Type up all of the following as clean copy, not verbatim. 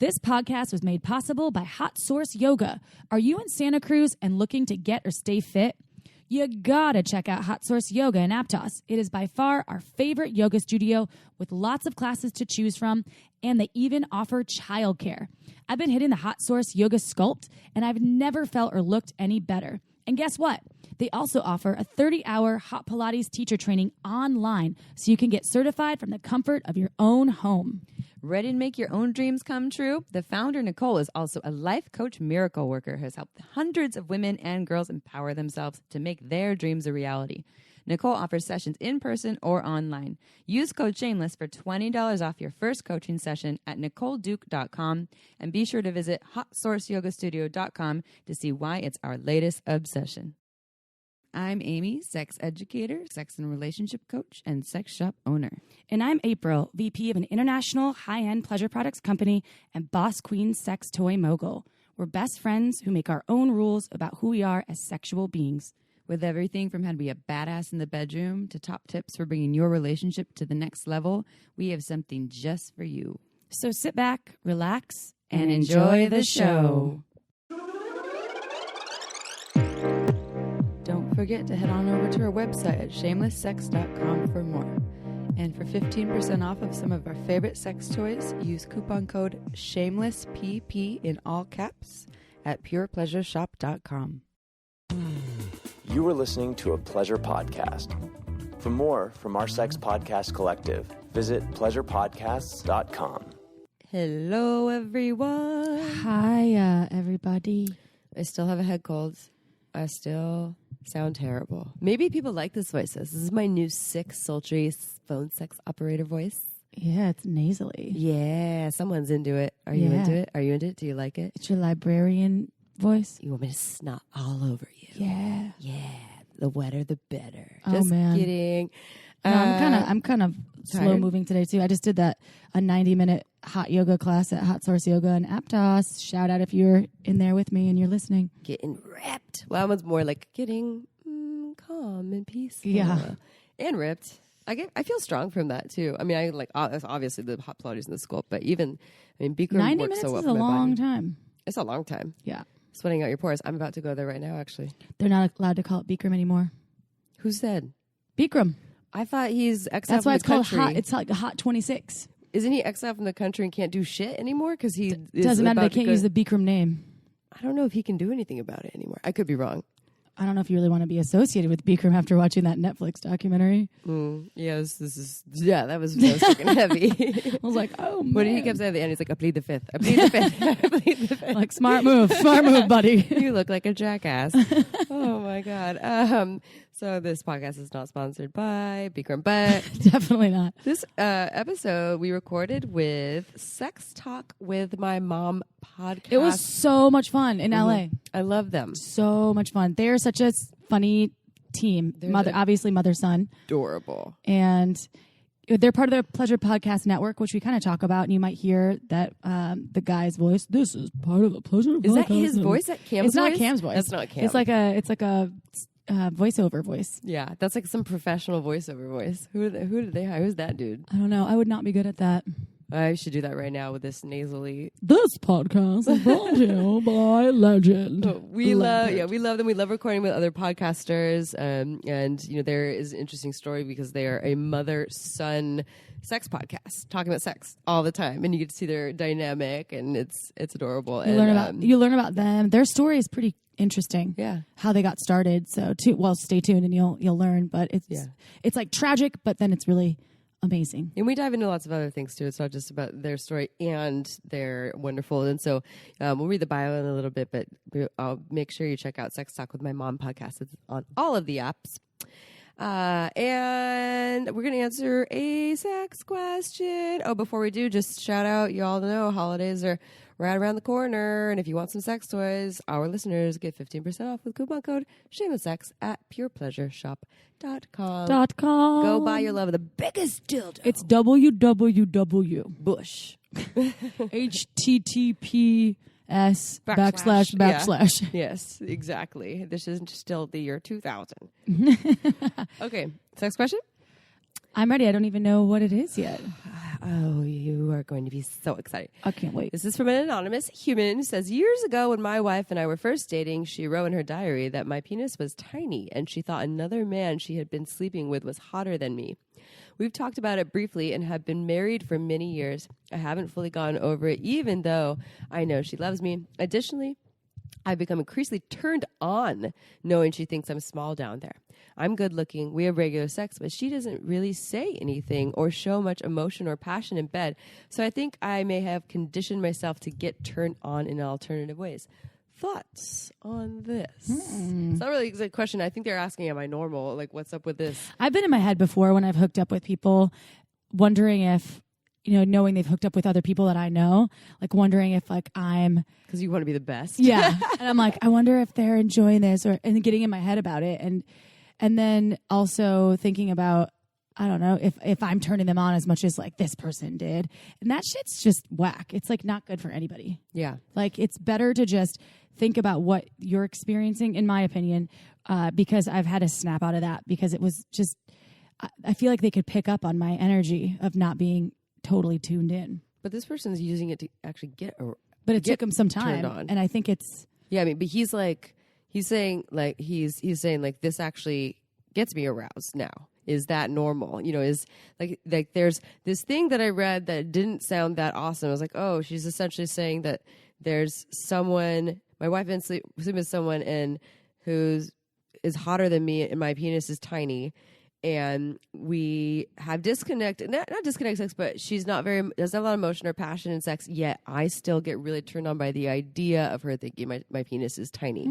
This podcast was made possible by Hot Source Yoga. Are you in Santa Cruz and looking to get or stay fit? You gotta check out Hot Source Yoga in Aptos. It is by far our favorite yoga studio with lots of classes to choose from, and they even offer childcare. I've been hitting the Hot Source Yoga Sculpt, and I've never felt or looked any better. And guess what? They also offer a 30-hour Hot Pilates teacher training online so you can get certified from the comfort of your own home. Ready to make your own dreams come true? The founder, Nicole, is also a life coach miracle worker who has helped hundreds of women and girls empower themselves to make their dreams a reality. Nicole offers sessions in person or online. Use code SHAMELESS for $20 off your first coaching session at NicoleDuke.com, and be sure to visit HotSourceYogaStudio.com to see why it's our latest obsession. I'm Amy, sex educator, sex and relationship coach, and sex shop owner. And I'm April, VP of an international high-end pleasure products company and boss queen sex toy mogul. We're best friends who make our own rules about who we are as sexual beings. With everything from how to be a badass in the bedroom to top tips for bringing your relationship to the next level, we have something just for you. So sit back, relax, and enjoy the show. Don't forget to head on over to our website at shamelesssex.com for more. And for 15% off of some of our favorite sex toys, use coupon code SHAMELESSPP in all caps at purepleasureshop.com. You are listening to a Pleasure Podcast. For more from our Sex Podcast Collective, visit pleasurepodcasts.com. Hello, everyone. Hi, everybody. I still have a head cold. I still sound terrible. Maybe people like this voice. This is my new sick, sultry phone sex operator voice. Yeah, it's nasally. Yeah, someone's into it. Are you into it? Are you into it? Do you like it? It's your librarian voice. You want me to snot all over you? Yeah. Yeah. The wetter, the better. Oh, Just man. kidding. No, I'm kind of slow moving today too. I just did a 90-minute hot yoga class at Hot Source Yoga in Aptos. Shout out if you're in there with me and you're listening. Getting ripped. Well, that one's more like getting calm and peaceful. Yeah. And ripped. I feel strong from that too. I mean, I like obviously the hot Pilates and the sculpt, but even Bikram 90 works minutes so well is for a my long body. time. It's a long time. Yeah. Sweating out your pores. I'm about to go there right now, actually. They're not allowed to call it Bikram anymore. Who said? Bikram. I thought he's exiled That's why from it's the called country. hot. It's like a hot 26. Isn't he exiled from the country and can't do shit anymore? Because he Doesn't matter. They can't use the Bikram name. I don't know if he can do anything about it anymore. I could be wrong. I don't know if you really want to be associated with Bikram after watching that Netflix documentary. Yes, that was fucking heavy. I was like, oh, man. What did he keep saying at the end? He's like, I plead the fifth. I plead the fifth. I plead the fifth. Like, smart move, buddy. You look like a jackass. Oh, my God. So this podcast is not sponsored by Bikram, but Definitely not. this episode we recorded with Sex Talk with My Mom podcast. It was so much fun in LA. I love them. So much fun. They're such a funny team. Obviously mother-son. Adorable. And they're part of the Pleasure Podcast Network, which we kind of talk about. And you might hear that the guy's voice. This is part of the Pleasure Podcast. Is that his voice? That Cam's It's not voice? Cam's voice. That's not Cam. It's like a voiceover voice. Yeah, that's like some professional voiceover voice. Who did they hire? Who's that dude? I don't know. I would not be good at that. I should do that right now with this nasally. This podcast is brought to you by Legend. We love them. We love recording with other podcasters. And there is an interesting story because they are a mother-son sex podcast, talking about sex all the time, and you get to see their dynamic, and it's adorable. You learn about them. Their story is pretty interesting. Yeah, how they got started. So stay tuned and you'll learn. But it's like tragic, but then it's really amazing. And we dive into lots of other things too. It's not just about their story, and they're wonderful. And so we'll read the bio in a little bit, but I'll make sure you check out Sex Talk with My Mom podcast. It's on all of the apps. And we're going to answer a sex question. Oh, before we do, just shout out, you all know holidays are right around the corner. And if you want some sex toys, our listeners get 15% off with coupon code SHAMELESSSEX at purepleasureshop.com. Go buy your love of the biggest dildo. It's www. Bush. HTTPS / / Yes, exactly. This is still the year 2000. Okay, sex question? I'm ready. I don't even know what it is yet. Oh, you are going to be so excited. I can't wait. This is from an anonymous human who says, years ago when my wife and I were first dating, she wrote in her diary that my penis was tiny and she thought another man she had been sleeping with was hotter than me. We've talked about it briefly and have been married for many years. I haven't fully gone over it, even though I know she loves me. Additionally, I've become increasingly turned on knowing she thinks I'm small down there. I'm good looking. We have regular sex, but she doesn't really say anything or show much emotion or passion in bed. So I think I may have conditioned myself to get turned on in alternative ways. Thoughts on this? It's not really a question. I think they're asking, am I normal? Like, what's up with this? I've been in my head before when I've hooked up with people, wondering if, knowing they've hooked up with other people that I know, like wondering if like I'm... Because you want to be the best. Yeah. And I'm like, I wonder if they're enjoying this and getting in my head about it. And then also thinking about, I don't know, if I'm turning them on as much as like this person did. And that shit's just whack. It's like not good for anybody. Yeah. Like it's better to just think about what you're experiencing, in my opinion, because I've had a snap out of that because it was just, I feel like they could pick up on my energy of not being totally tuned in. But this person's using it to actually but it took him some time. And I think it's... Yeah, I mean, but he's saying this actually gets me aroused now. Is that normal? Is like there's this thing that I read that didn't sound that awesome. I was like, oh, she's essentially saying that there's someone, my wife and sleep with someone and is hotter than me and my penis is tiny. And we have not disconnect sex, but she's doesn't have a lot of emotion or passion in sex, yet I still get really turned on by the idea of her thinking my penis is tiny.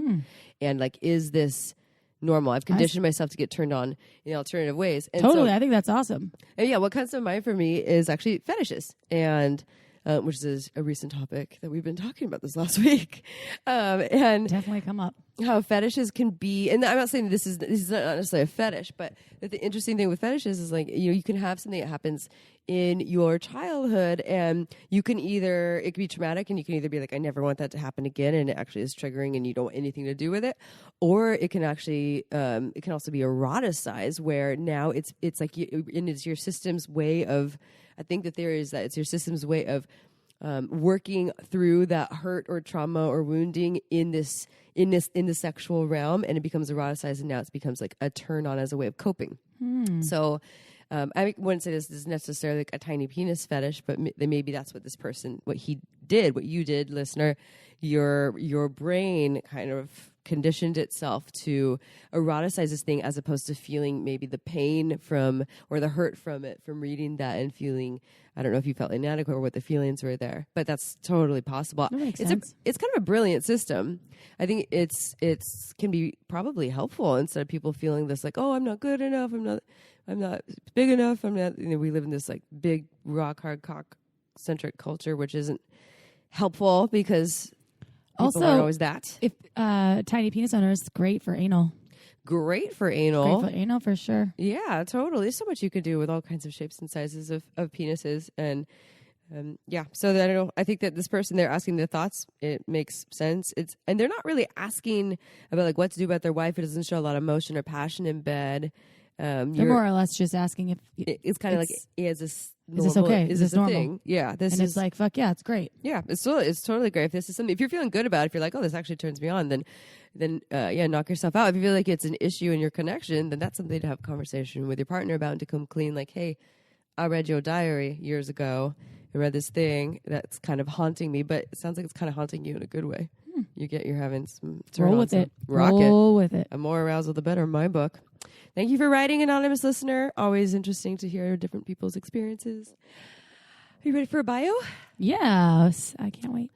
And like, is this normal? I've conditioned myself to get turned on in alternative ways. And totally. I think that's awesome. And yeah, what comes to mind for me is actually fetishes, and which is a recent topic that we've been talking about this last week. And definitely come up. How fetishes can be, and I'm not saying this is not necessarily a fetish, but the interesting thing with fetishes is like, you can have something that happens in your childhood and it can be traumatic and you can either be like, I never want that to happen again. And it actually is triggering and you don't want anything to do with it. Or it can actually, it can also be eroticized where now it's like, and it's your system's way of, I think the theory is that it's your system's way of working through that hurt or trauma or wounding in the sexual realm, and it becomes eroticized, and now it becomes like a turn on as a way of coping. So I wouldn't say this is necessarily like a tiny penis fetish, but maybe that's what this person, what you did, listener, your brain kind of conditioned itself to eroticize this thing as opposed to feeling maybe the pain from or the hurt from it, from reading that and feeling, I don't know if you felt inadequate or what the feelings were there, but that's totally possible. That makes sense. It's kind of a brilliant system. I think it's can be probably helpful instead of people feeling this like, oh, I'm not good enough. I'm not big enough. I'm not, we live in this like big rock hard cock centric culture, which isn't helpful because people aren't always that. If tiny penis owners, great for anal. Great for anal. Great for anal for sure. Yeah, totally. There's so much you can do with all kinds of shapes and sizes of penises. And yeah, so I don't know. I think that this person, they're asking their thoughts. It makes sense. And they're not really asking about like what to do about their wife who doesn't show a lot of emotion or passion in bed. They're more or less just asking if it's kind of like, is this okay? Is this a normal? thing? Yeah, it's like, fuck yeah, it's great. Yeah, it's totally great. If this is something, if you're feeling good about it, if you're like, oh, this actually turns me on, then knock yourself out. If you feel like it's an issue in your connection, then that's something to have a conversation with your partner about and to come clean. Like, hey, I read your diary years ago. I read this thing that's kind of haunting me, but it sounds like it's kind of haunting you in a good way. You're having some roll with it. Roll with it. The more arousal, the better in my book. Thank you for writing, anonymous listener. Always interesting to hear different people's experiences. Are you ready for a bio? Yes, I can't wait.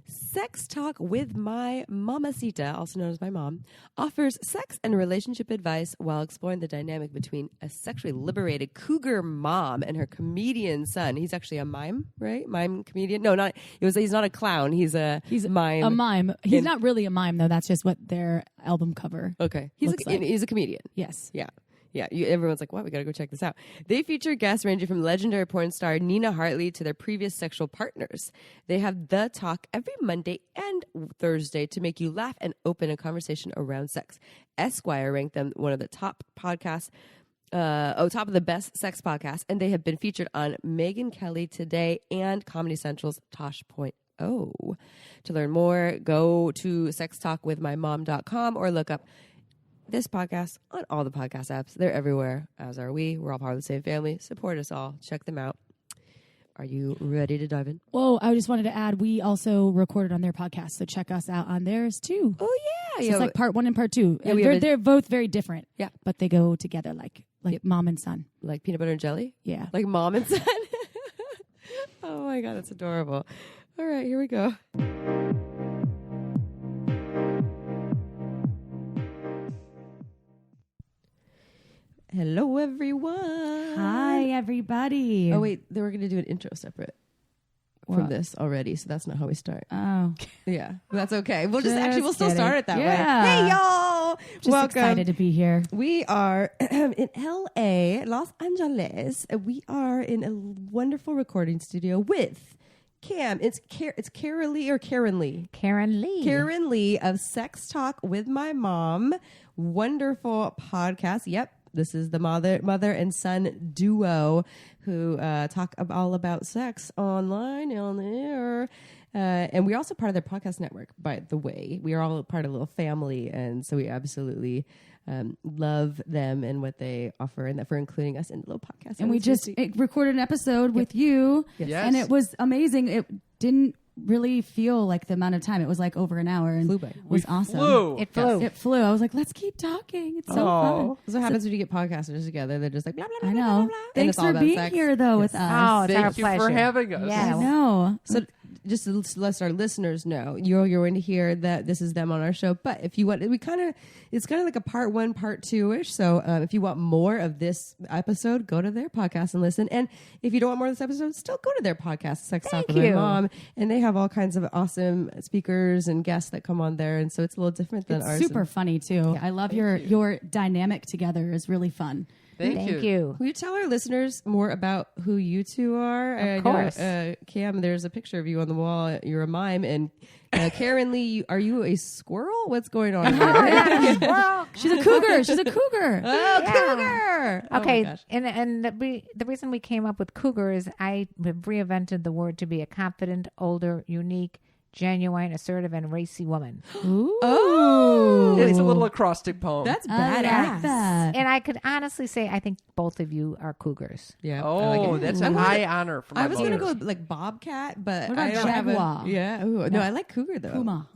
Sex Talk with My Mamacita, also known as my mom, offers sex and relationship advice while exploring the dynamic between a sexually liberated cougar mom and her comedian son. He's actually a mime, right? Mime comedian? No, he's not a clown. He's a mime. A mime. He's not really a mime though. That's just what their album cover. Okay. He's a comedian. Yes. Yeah. Yeah, everyone's like, what? We got to go check this out. They feature guests ranging from legendary porn star Nina Hartley to their previous sexual partners. They have The Talk every Monday and Thursday to make you laugh and open a conversation around sex. Esquire ranked them one of the top podcasts top of the best sex podcast, and they have been featured on Megyn Kelly Today and Comedy Central's Tosh.O. To learn more, go to sextalkwithmymom.com or look up this podcast on all the podcast apps. They're everywhere, as are we. We're all part of the same family. Support us all. Check them out. Are you ready to dive in? Whoa, I just wanted to add, we also recorded on their podcast, so check us out on theirs too. Oh, yeah. So it's like part 1 and part 2. Yeah, And they're both very different. Yeah. But they go together like mom and son. Like peanut butter and jelly? Yeah. Like mom and son? Oh, my God. That's adorable. All right, here we go. Hello, everyone. Hi, everybody. Oh, wait. They were going to do an intro separate from What? this already, so that's not how we start. Oh. Yeah, that's okay. We'll Just we'll still kidding. start it that Yeah. way. Hey, y'all. Just Welcome. excited to be here. We are in LA, Los Angeles. We are in a wonderful recording studio with Cam. It's Karen Lee or Karen Lee? Karen Lee. Karen Lee of Sex Talk with My Mom. Wonderful podcast. Yep. This is the mother and son duo who talk all about sex online on the air. And we're also part of their podcast network, by the way. We are all part of a little family. And so we absolutely love them and what they offer, and that for including us in the little podcast. And we just recorded an episode with you, Yes. and it was amazing. It didn't really feel like the amount of time. It was like over an hour, and Flew by. it was awesome. It flew. It flew. I was like, let's keep talking. It's so fun. That's what happens when you get podcasters together. They're just like, blah, blah, blah, I blah, know. blah, blah. And Thanks it's all for about being sex. here, though, with us. Oh, it's our Thank you pleasure. for having us. I Yes. know. So just to let our listeners know, you're going to hear that this is them on our show. But if you want, it's kind of like a part 1, part 2-ish. So if you want more of this episode, go to their podcast and listen. And if you don't want more of this episode, still go to their podcast, Sex Talk with My you. Mom. And they have all kinds of awesome speakers and guests that come on there. And so it's a little different than It's ours. super funny, too. I love your dynamic together is really fun. Thank you. Will you tell our listeners more about who you two are? Of course. Cam, there's a picture of you on the wall. You're a mime. And Karen Lee, are you a squirrel? What's going on here? Well, She's a cougar. She's a cougar. Oh, Yeah. cougar! Oh, my okay, gosh. and the reason we came up with cougar is I have reinvented the word to be a confident, older, unique, genuine, assertive, and racy woman. Oh, It's a little acrostic poem. that's I badass. like that. And I could honestly say I think both of you are cougars. Yeah. I oh, like it. that's a I'm high honor for my I was going to mother. go with, like bobcat, but What about I don't have a jaguar? yeah. Ooh, no, I like cougar though. Puma.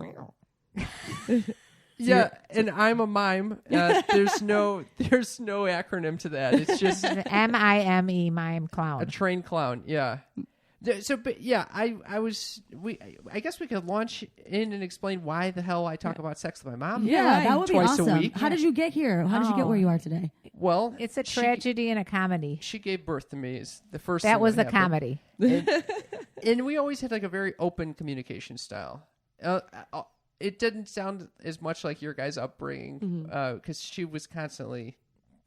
Yeah, and I'm a mime. There's no acronym to that. It's just M-I-M-E, mime a clown. trained clown. Yeah. So, but yeah, I guess we could launch in and explain why the hell I talk about sex with my mom. Yeah, that would be Twice a awesome. week. How did you get here? How did you get where you are today? Well, It's a tragedy and a comedy. She gave birth to me. Is the first. That thing was the happened. comedy. And we always had like a very open communication style. It didn't sound as much like your guys' upbringing because she was constantly.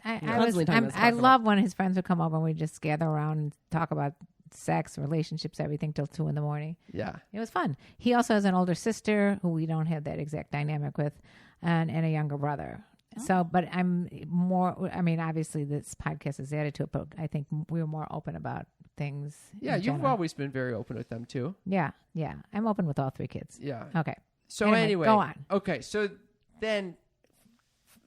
I love when his friends would come over and we just gather around and talk about sex, relationships, everything till 2 a.m. Yeah. It was fun. He also has an older sister who we don't have that exact dynamic with, and a younger brother. So, but I'm more. I mean, obviously, this podcast is added to it, but I think we're more open about things. Yeah, in you've general. always been very open with them too. Yeah. I'm open with all 3 kids. Yeah. Okay. So anyway, go on. Okay, so then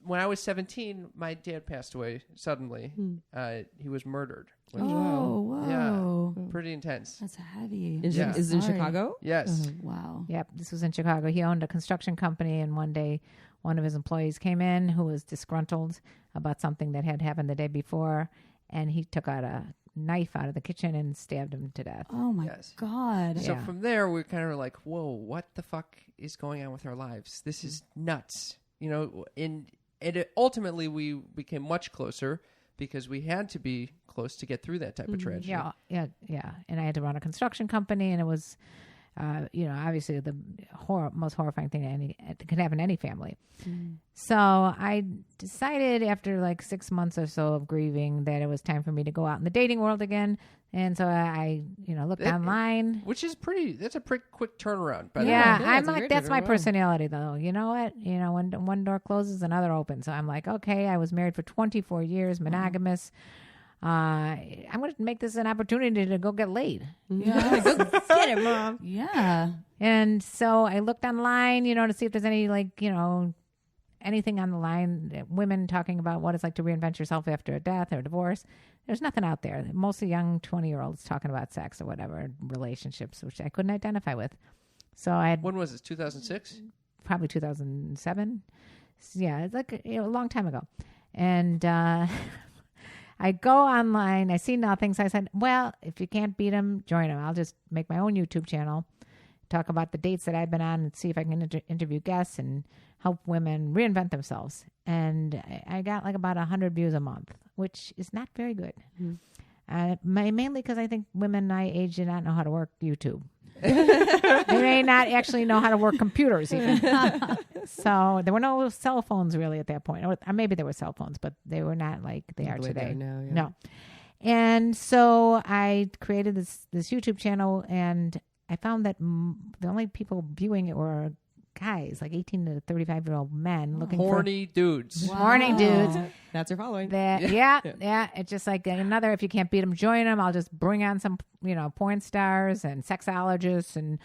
when I was 17, my dad passed away suddenly. He was murdered. Which, Whoa. Yeah, pretty intense. That's heavy. Yeah. Is it in Sorry. Chicago? Yes. Wow. Yep. This was in Chicago. He owned a construction company, and one day, one of his employees came in who was disgruntled about something that had happened the day before, and he took out a knife out of the kitchen and stabbed him to death. Oh my Yes. God. So Yeah. from there, we're kind of like, whoa, what the fuck is going on with our lives? This is nuts. You know, ultimately, we became much closer because we had to be close to get through that type of tragedy. Yeah. And I had to run a construction company, and it was obviously the most horrifying thing that could happen to any family. So I decided after like 6 months or so of grieving that it was time for me to go out in the dating world again. And so I looked online. Which is that's a pretty quick turnaround. I'm like, that's my personality though. You know what? When one door closes, another opens. So I'm like, okay, I was married for 24 years, monogamous. I'm going to make this an opportunity to go get laid. Yeah. Go get it, Mom. Yeah. And so I looked online, to see if there's any anything on the line, women talking about what it's like to reinvent yourself after a death or a divorce. There's nothing out there. Mostly young 20-year-olds talking about sex or whatever, relationships, which I couldn't identify with. So I had... When was this, 2006? Probably 2007. Yeah, it's like a long time ago. And I go online, I see nothing. So I said, well, if you can't beat them, join them. I'll just make my own YouTube channel, talk about the dates that I've been on and see if I can interview guests and help women reinvent themselves. And I got like about 100 views a month, which is not very good. Mainly because I think women my age do not know how to work YouTube. They may not actually know how to work computers even. So there were no cell phones really at that point. Or maybe there were cell phones, but they were not like they are today. No. And so I created this YouTube channel, and I found that the only people viewing it were guys, like 18 to 35-year-old men looking horny dudes. Horny dudes. That's her following. Yeah. It's just like another, if you can't beat them, join them. I'll just bring on some, porn stars and sexologists and,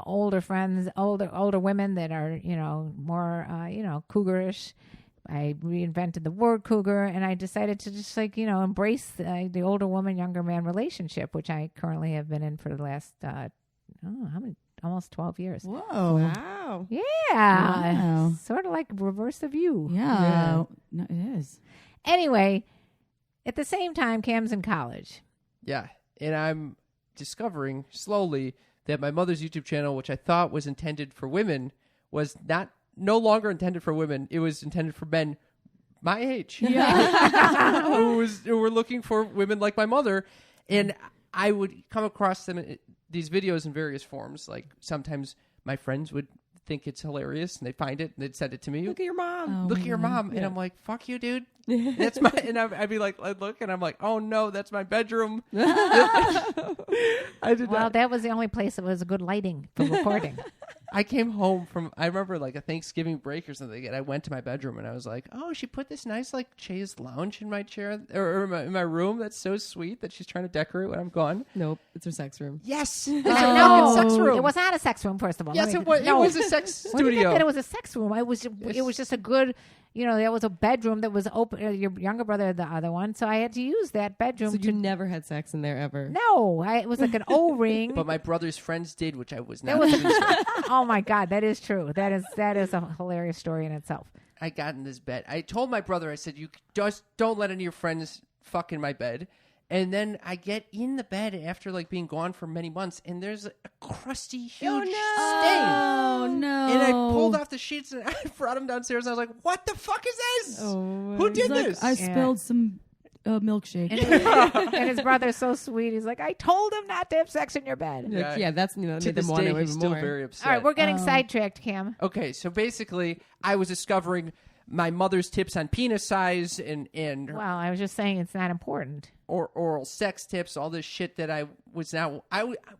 older friends, older women that are, more, cougarish. I reinvented the word cougar, and I decided to just embrace the older woman, younger man relationship, which I currently have been in for the last, almost 12 years. Whoa. Wow. Yeah. Wow. Sort of like reverse of you. Yeah. No, it is. Anyway, at the same time, Cam's in college. Yeah. And I'm discovering slowly that my mother's YouTube channel, which I thought was intended for women, was no longer intended for women. It was intended for men my age. Yeah. who were looking for women like my mother. And I would come across these videos in various forms. Like sometimes my friends would think it's hilarious and they'd find it and they'd send it to me. Look at your mom. Look at your mom. And I'm like, fuck you, dude. That's my, and I'd be like, I'd look and I'm like, oh no, that's my bedroom. That was the only place that was a good lighting for recording. I came home I remember like a Thanksgiving break or something, and I went to my bedroom and I was like, oh, she put this nice like chaise lounge in my chair or in my room. That's so sweet that she's trying to decorate when I'm gone. Nope, it's her sex room. Yes. No, it's sex room. It was not a sex room, first of all. Yes, it was. It was a sex studio. When you meant that it was a sex room, it was just a good, there was a bedroom that was open. Your younger brother had the other one, so I had to use that bedroom. So you never had sex in there ever? No, it was like an O-ring. But my brother's friends did, which I was not. Oh my God, that is true. That is a hilarious story in itself. I got in this bed. I told my brother, I said, you just don't let any of your friends fuck in my bed. And then I get in the bed after like being gone for many months, and there's a crusty, huge stain. Oh no! And I pulled off the sheets and I brought him downstairs, and I was like, "What the fuck is this? Who did this?" I spilled some milkshake. And his brother's so sweet. He's like, I told him not to have sex in your bed. Yeah, that's to this day, he's still very upset. All right, we're getting sidetracked, Cam. Okay, so basically, I was discovering my mother's tips on penis size and well, I was just saying it's not important. Or oral sex tips, all this shit that I was now.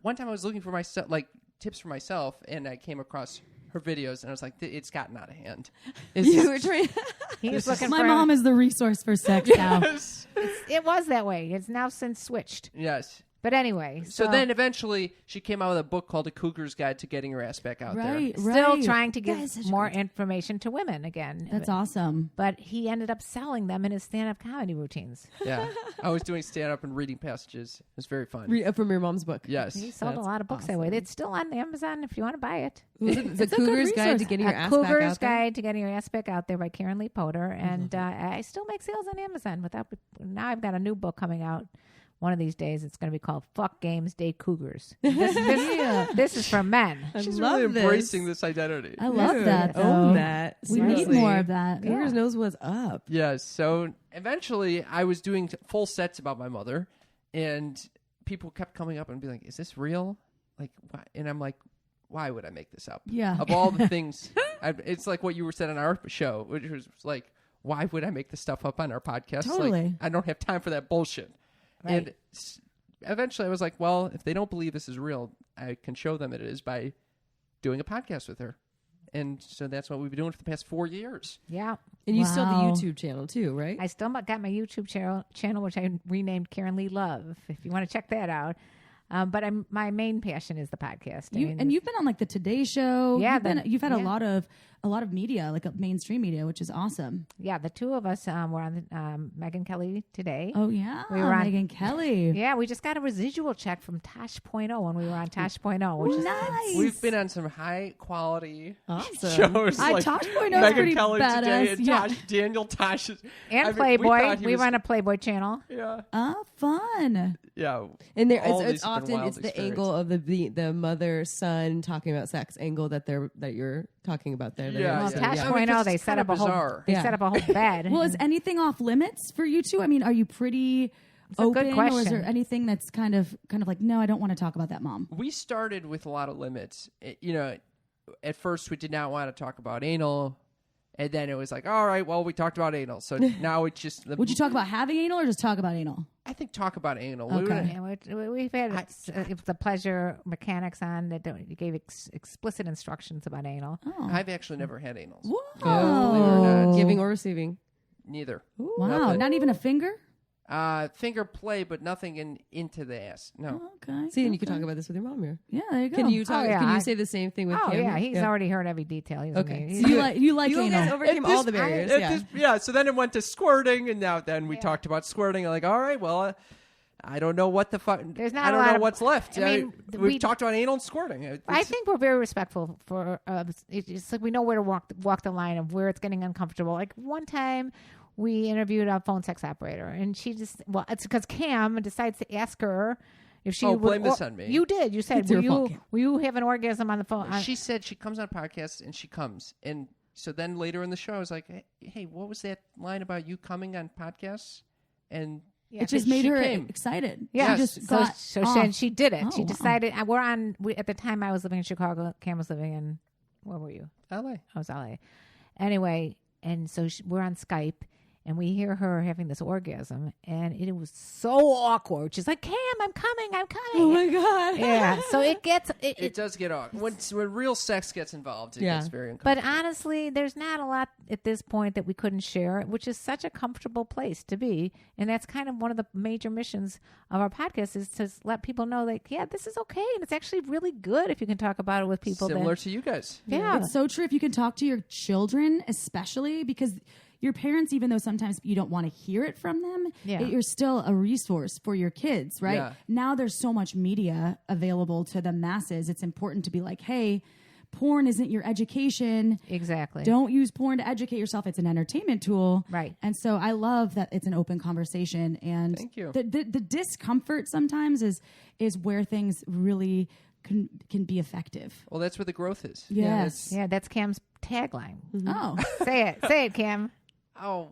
One time I was looking for myself, like tips for myself, and I came across her videos, and I was like, it's gotten out of hand. You were trying. He's looking. My mom is the resource for sex now. It was that way. It's now since switched. Yes. But anyway. So then eventually she came out with a book called A Cougar's Guide to Getting Your Ass Back Out There. Still trying to give more information to women again. That's awesome. But he ended up selling them in his stand-up comedy routines. Yeah. I was doing stand-up and reading passages. It was very fun. From your mom's book. Yes. He sold a lot of books that way. It's still on Amazon if you want to buy it. The Cougar's Guide to Getting Your Ass Back Out There? Cougar's Guide to Getting Your Ass Back Out There by Karen Lee Potter. And I still make sales on Amazon. Now I've got a new book coming out. One of these days, it's going to be called Fuck Games, Date Cougars. This is for men. She's really embracing this identity. I love that, though. Own that. We need more of that. Cougars knows what's up. Yes. So eventually, I was doing full sets about my mother, and people kept coming up and being like, is this real? like, why? And I'm like, why would I make this up? Yeah. Of all the things, it's like what you were said on our show, which was like, why would I make this stuff up on our podcast? Totally. Like, I don't have time for that bullshit. Right. And eventually I was like, well, if they don't believe this is real, I can show them it is by doing a podcast with her. And so that's what we've been doing for the past 4 years. Yeah. And you still have the Wow. YouTube channel too, right? I still got my YouTube channel, which I renamed Karen Lee Love, if you want to check that out. But my main passion is the podcast. You've been on like the Today Show. Yeah, You've had yeah. a lot of media, like mainstream media, which is awesome. Yeah, the two of us were on Megyn Kelly today. Oh yeah, We were on- Megyn Kelly. Yeah, we just got a residual check from Tosh.O when we were on Tosh.O, which is Nice. We've been on some high quality Awesome. shows. I like Tosh.O is Megyn pretty Kelly today badass. and Yeah. Daniel Tosh. and I mean, we Playboy. thought he We was- were on a Playboy channel. Yeah. Oh, fun. Yeah. And there, All it's these have been often wild it's the experiences. angle of the mother son talking about sex angle that you're talking about there. that Yeah, Well, you're- yeah. Tosh.O, I mean, 'cause they it's set kinda up a whole bizarre. they Yeah. set up a whole bed. Well, is anything off limits for you two? I mean, are you pretty a good open, or is question. there anything that's kind of like, no, I don't want to talk about that, Mom? We started with a lot of limits. At first we did not want to talk about anal, and then it was like, all right, well, we talked about anal, so now it's just. Would you talk about having anal or just talk about anal? I think talk about anal. Okay. Yeah, we've had the pleasure mechanics on that gave explicit instructions about anal. Oh, I've actually never had anal. whoa! believe it or not. Giving or receiving. Neither. Wow, Nothing. not even a finger. Finger play, but nothing into the ass. No. Okay. See, and you can talk about this with your mom here. Yeah, there you go. Can you talk? Oh, yeah, Can I- you say the same thing with Oh Cam? yeah, he's already heard every detail. He's Okay. amazing. So you like You guys anal? overcame all the barriers. Yeah. So then it went to squirting, and then we talked about squirting. I'm like, all right, well, I don't know what the fuck. There's not I a don't lot know of- what's left. I mean, we've we- talked about anal and squirting. I think we're very respectful for. It's like we know where to walk the line of where it's getting uncomfortable. Like one time, we interviewed a phone sex operator, and she just it's because Cam decides to ask her if she. Oh, would, blame this on me. You did. You said, It's your fault, Cam. will you have an orgasm on the phone? She said she comes on podcasts and she comes, and so then later in the show, I was like, hey, what was that line about you coming on podcasts? And It just she made her came. excited. Yeah, She just so, got so off. she did it. Oh, She wow. decided. At the time I was living in Chicago. Cam was living in. Where were you? LA. I was LA. Anyway, and so we're on Skype, and we hear her having this orgasm, and it was so awkward. She's like, "Cam, I'm coming. Oh my god. Yeah. So it gets It does get awkward. When real sex gets involved, it Yeah. gets very uncomfortable. But honestly, there's not a lot at this point that we couldn't share, which is such a comfortable place to be. And that's kind of one of the major missions of our podcast is to let people know that, yeah, this is okay. And it's actually really good if you can talk about it with people. Similar to you guys. Yeah. It's so true. If you can talk to your children, especially because your parents, even though sometimes you don't want to hear it from them, Yeah. you're still a resource for your kids, right? Yeah. Now there's so much media available to the masses. It's important to be like, hey, porn isn't your education. Exactly. Don't use porn to educate yourself. It's an entertainment tool. Right. And so I love that it's an open conversation. And Thank you. The discomfort sometimes is where things really can be effective. Well, that's where the growth is. Yes. Yeah, that's Cam's tagline. Oh. Say it, Cam. Oh,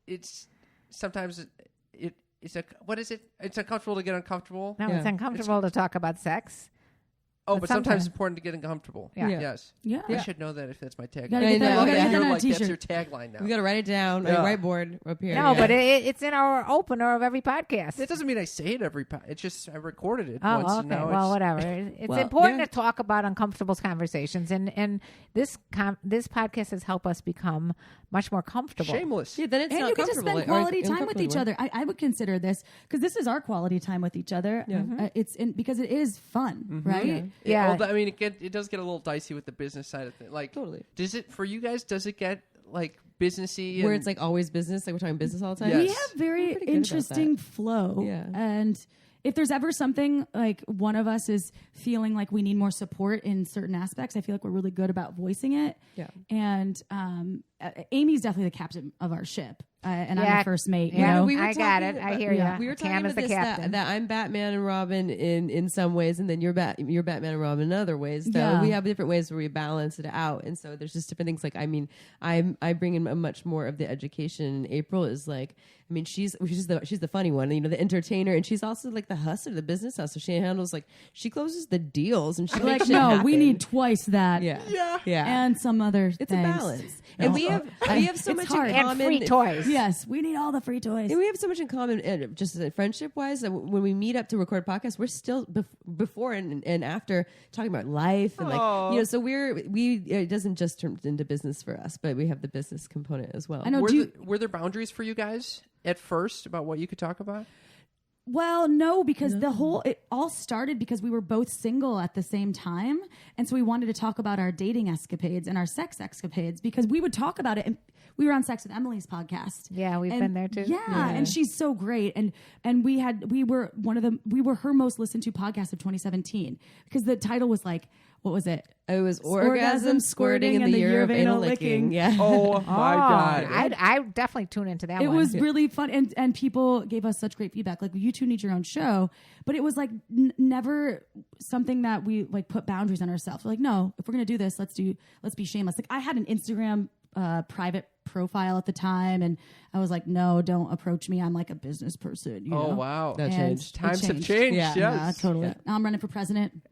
it's sometimes it's what is it? It's uncomfortable to get uncomfortable. No, Yeah. it's uncomfortable to talk about sex. Oh, But but sometimes sometimes- it's important to get uncomfortable. Yeah. Yeah. Yes. Yeah. I should know that if that's my tagline. gotta get that- you gotta get that on a like that's t-shirt. your tagline now. We got to write it down on Yeah. your whiteboard up here. No, Yeah. but it's in our opener of every podcast. That doesn't mean I say it every. It's just I recorded it Oh, once. And okay. now Well, it's, whatever. It's Well, important yeah. to talk about uncomfortable conversations, and this podcast has helped us become much more comfortable. shameless. Yeah, then it's And not you get to comfortable, spend or quality time with uncomfortable each other. I would consider this because this is our quality time with each other. Yeah. Because it is fun, right? Yeah. Well, I mean, it does get a little dicey with the business side of things. Like, Totally. Does it for you guys? Does it get like businessy? Where and- it's like always business, like we're talking business all the time. Yes. We have very pretty good about interesting flow. Yeah. And if there's ever something like one of us is feeling like we need more support in certain aspects, I feel like we're really good about voicing it. Yeah. And Amy's definitely the captain of our ship, and I'm Yeah. the first mate. You Yeah, know, we were I got talking it. I about- hear yeah. you. We were talking Cam is about the this, captain. that I'm Batman and Robin in some ways, and then you're Batman and Robin in other ways. So Yeah. we have different ways where we balance it out, and so there's just different things. Like, I mean, I bring in a much more of the education. April is like, I mean, she's the funny one, you know, the entertainer, and she's also like the hustler, the business hustler. She handles she closes the deals, and she We're makes like, shit no, happen. we need twice that. yeah, Yeah. yeah, And some other it's things. a balance, and we have so It's much hard. in And common. free toys. Yes, we need all the free toys. And we have so much in common, just friendship wise. That when we meet up to record podcasts, we're still before and after talking about life and so it doesn't just turn into business for us, but we have the business component as well. I know. Were there boundaries for you guys at first about what you could talk about? Well, no, because it all started because we were both single at the same time. And so we wanted to talk about our dating escapades and our sex escapades because we would talk about it. And we were on Sex with Emily's podcast. Yeah, we've And- been there too. Yeah, and she's so great. And we were her most listened to podcast of 2017 because the title was like, what was it? It was orgasm, squirting, and the year of anal licking. Yeah. Oh my God. I definitely tune into that It one. was really fun, and people gave us such great feedback. Like, you two need your own show, but it was like never something that we like put boundaries on ourselves. We're like, no, if we're gonna do this, let's be shameless. Like, I had an Instagram private profile at the time, and I was like, no, don't approach me. I'm like a business person. You know? Oh wow. That And changed. it Times have changed. changed. Yeah. Yeah, Yes. totally. Yeah. Now I'm running for president.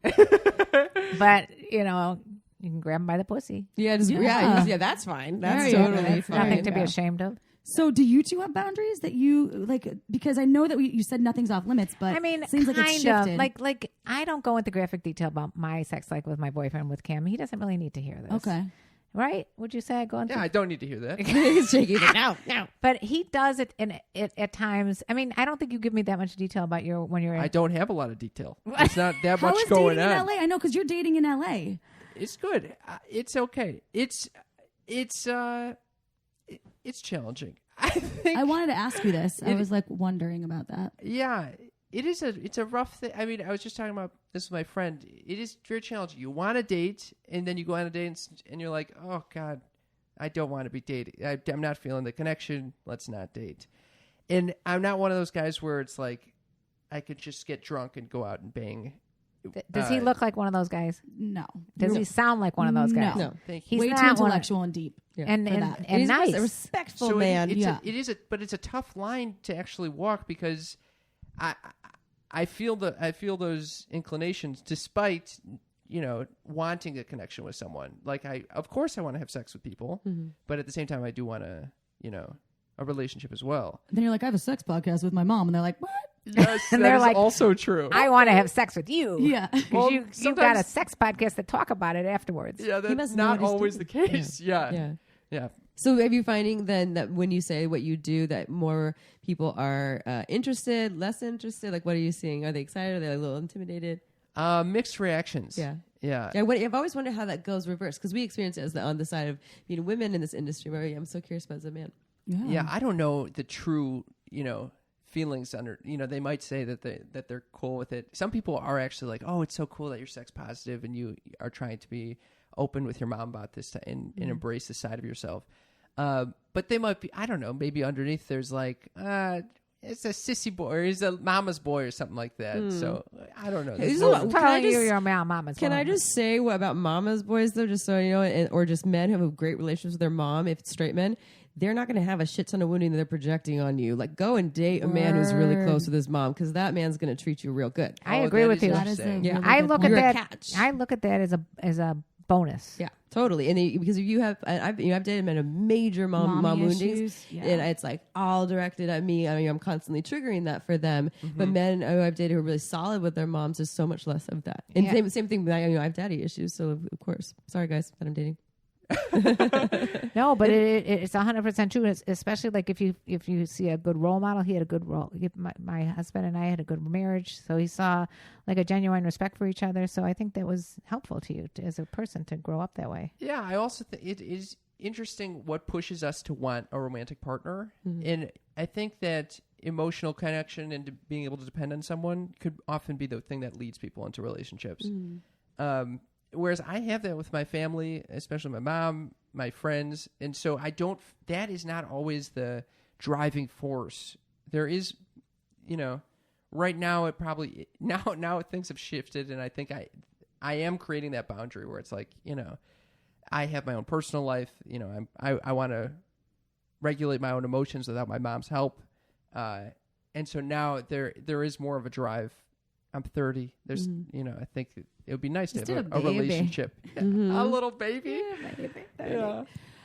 But you know, you can grab him by the pussy. Yeah, that's fine. That's There you totally go. That's fine. Nothing to be Yeah. ashamed of. So, do you two have boundaries that you like? Because I know that you said nothing's off limits, but I mean, it seems like it's kind of shifted. like I don't go into graphic detail about my sex life with my boyfriend with Cam. He doesn't really need to hear this. okay. Right? Would you say I go into? Yeah, I don't need to hear that. He's shaking. He's like, no. But he does it, and it at times. I mean, I don't think you give me that much detail about when you're. I don't have a lot of detail. It's not that How much is going dating on. in LA? I know because you're dating in LA. It's good. It's okay. It's challenging. I think. I wanted to ask you this. I was like wondering about that. Yeah, it's a rough thing. I mean, I was just talking about this with my friend. It is very challenging. You want to date, and then you go on a date, and you're like, oh God, I don't want to be dating. I'm not feeling the connection. Let's not date. And I'm not one of those guys where it's like I could just get drunk and go out and bang. Does he look like one of those guys? No. Does he sound like one of those guys? No. Thank you. He's Way not too one of- intellectual and deep. and for and, that. and He's nice. a respectful So man. but it's a tough line to actually walk because I feel those inclinations despite wanting a connection with someone. Like of course I want to have sex with people, but at the same time I do want to a relationship as well. Then you're like, I have a sex podcast with my mom, and they're like, what? Yes, And that they're is like, also true. I want to have sex with you. Yeah. 'Cause Well, you got a sometimes- sex podcast that talk about it afterwards. Yeah, that's must know not what he's always the doing. case. Yeah. Yeah. Yeah. So, are you finding then that when you say what you do, that more people are interested, less interested? Like, what are you seeing? Are they excited? Are they a little intimidated? Mixed reactions. Yeah. Yeah. Yeah, I've always wondered how that goes reverse because we experience it on the side of being women in this industry. Where I'm so curious about as a man. Yeah, I don't know the true, feelings under. They might say that they're cool with it. Some people are actually like, "Oh, it's so cool that you're sex positive and you are trying to be open with your mom about this and embrace this side of yourself." But they might be, I don't know, maybe underneath there's like, it's a sissy boy or he's a mama's boy or something like that. So I don't know. There's He's more a- than- Can I Telling you just- your mama's Can one I of them. just say what about mama's boys though, just so you know, or just men who have great relationships with their mom? If it's straight men, they're not going to have a shit ton of wounding that they're projecting on you. Like, go and date a man who's really close with his mom because that man's going to treat you real good. I Oh, agree that with is you. That is a interesting. really Yeah. I good look point. at You're a that. catch. I look at that as a bonus. Yeah, totally. And because if you have, I've dated men of major mom Mommy woundings, issues, yeah. and it's like all directed at me. I mean, I'm constantly triggering that for them. But men who I've dated who are really solid with their moms, there's so much less of that. And Yeah. same thing. I have daddy issues, so of course, sorry guys that I'm dating. No, but it's 100% true. It's especially like if you see a good role model. He had a good role. My husband and I had a good marriage, so he saw like a genuine respect for each other. So I think that was helpful to you as a person to grow up that way. Yeah, I also think it is interesting what pushes us to want a romantic partner. And I think that emotional connection and being able to depend on someone could often be the thing that leads people into relationships. Whereas I have that with my family, especially my mom. my friends. And so that is not always the driving force. There is, right now now things have shifted, and I think I am creating that boundary where it's like, I have my own personal life. I want to regulate my own emotions without my mom's help. And so now there is more of a drive. I'm 30. There's, I think it would be nice to have a relationship. A little baby. Yeah, baby. Yeah.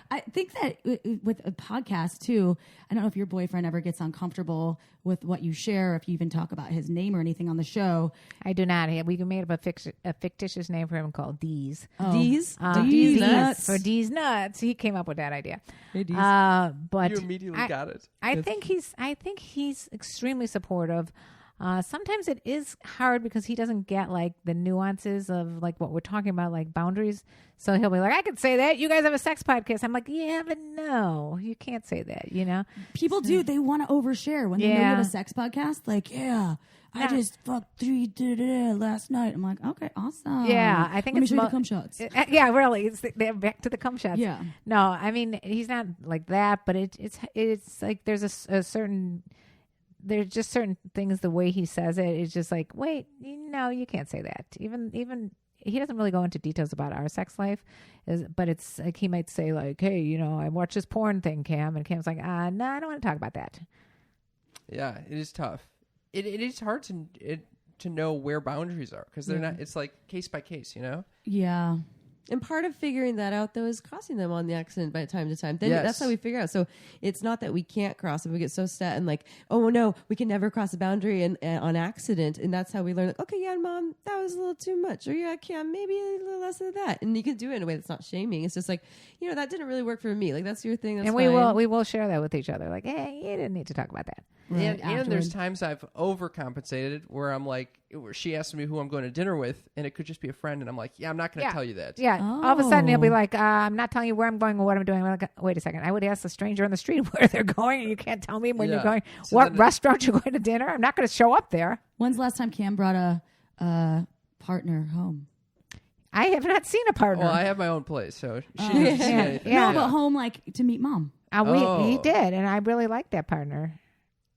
I think that with a podcast too, I don't know if your boyfriend ever gets uncomfortable with what you share, or if you even talk about his name or anything on the show. I do not. We made up a fictitious name for him called D's. Oh. D's? D's Nuts. For D's Nuts. He came up with that idea. Hey, D's. But You immediately got it. I think he's extremely supportive. Sometimes it is hard because he doesn't get like the nuances of like what we're talking about, like boundaries. So he'll be like, I could say that. You guys have a sex podcast. I'm like, yeah, but no, you can't say that, People do. They want to overshare when they know you have a sex podcast. Like, I just fucked 3 last night. I'm like, okay, awesome. Yeah, I think Let me it's show you the cum shots. Yeah, really. They're back to the cum shots. Yeah. No, I mean, he's not like that, but it's like there's a certain... There's just certain things, the way he says it is just like, wait, no, you can't say that. Even he doesn't really go into details about our sex life, but it's like he might say like, hey, I watch this porn thing, Cam, and Cam's like, no, I don't want to talk about that. Yeah, it is tough. It is hard to know where boundaries are because they're not. It's like case by case, Yeah. And part of figuring that out, though, is crossing them on the accident by time to time. Then Yes. that's how we figure out. So it's not that we can't cross them. We get so set and like, oh, no, we can never cross a boundary on accident. And that's how we learn, like, okay, yeah, Mom, that was a little too much. Or, yeah, Cam, maybe a little less of that. And you can do it in a way that's not shaming. It's just like, that didn't really work for me. Like, that's your thing. That's and fine. we will share that with each other. Like, hey, you didn't need to talk about that. And there's times I've overcompensated where I'm like, where she asks me who I'm going to dinner with, and it could just be a friend, and I'm like, yeah, I'm not going to tell you that. Yeah. Oh. All of a sudden, he'll be like, I'm not telling you where I'm going or what I'm doing. I'm like, wait a second. I would ask a stranger on the street where they're going, and you can't tell me when you're going. So what restaurant you're going to dinner? I'm not going to show up there. When's the last time Cam brought a partner home? I have not seen a partner. Well, I have my own place, so she doesn't see anything. Yeah. No, but home like to meet Mom. He did, and I really liked that partner.